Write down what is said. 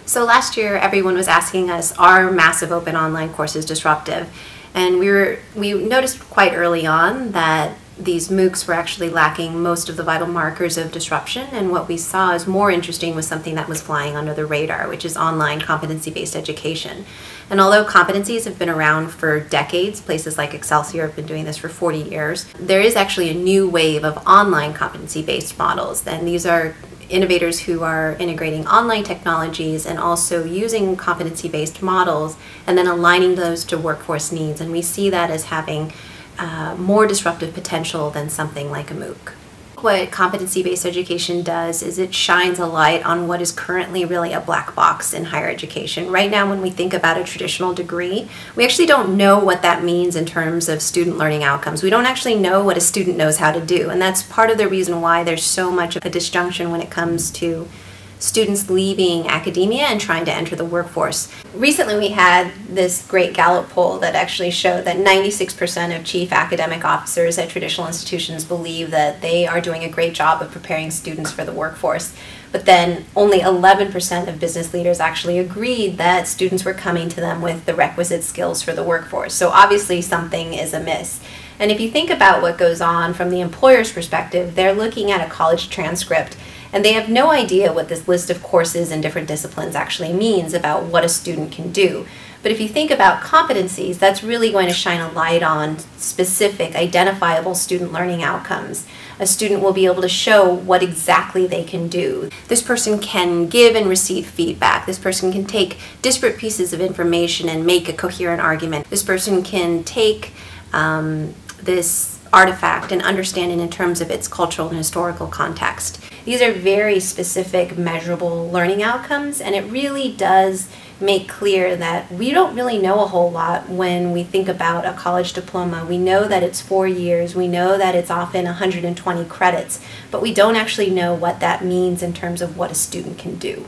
So last year, everyone was asking us, are massive open online courses disruptive? And we noticed quite early on that these MOOCs were actually lacking most of the vital markers of disruption, and what we saw as more interesting was something that was flying under the radar, which is online competency-based education. And although competencies have been around for decades, places like Excelsior have been doing this for 40 years, there is actually a new wave of online competency-based models, and these are innovators who are integrating online technologies and also using competency-based models and then aligning those to workforce needs. And we see that as having more disruptive potential than something like a MOOC. What competency-based education does is it shines a light on what is currently really a black box in higher education. Right now, when we think about a traditional degree, we actually don't know what that means in terms of student learning outcomes. We don't actually know what a student knows how to do, and that's part of the reason why there's so much of a disjunction when it comes to students leaving academia and trying to enter the workforce. Recently we had this great Gallup poll that actually showed that 96% of chief academic officers at traditional institutions believe that they are doing a great job of preparing students for the workforce. But then only 11% of business leaders actually agreed that students were coming to them with the requisite skills for the workforce. So obviously something is amiss. And if you think about what goes on from the employer's perspective, they're looking at a college transcript and they have no idea what this list of courses and different disciplines actually means about what a student can do. But if you think about competencies, that's really going to shine a light on specific, identifiable student learning outcomes. A student will be able to show what exactly they can do. This person can give and receive feedback. This person can take disparate pieces of information and make a coherent argument. This person can take this artifact and understand it in terms of its cultural and historical context. These are very specific, measurable learning outcomes, and it really does make clear that we don't really know a whole lot when we think about a college diploma. We know that it's 4 years, we know that it's often 120 credits, but we don't actually know what that means in terms of what a student can do.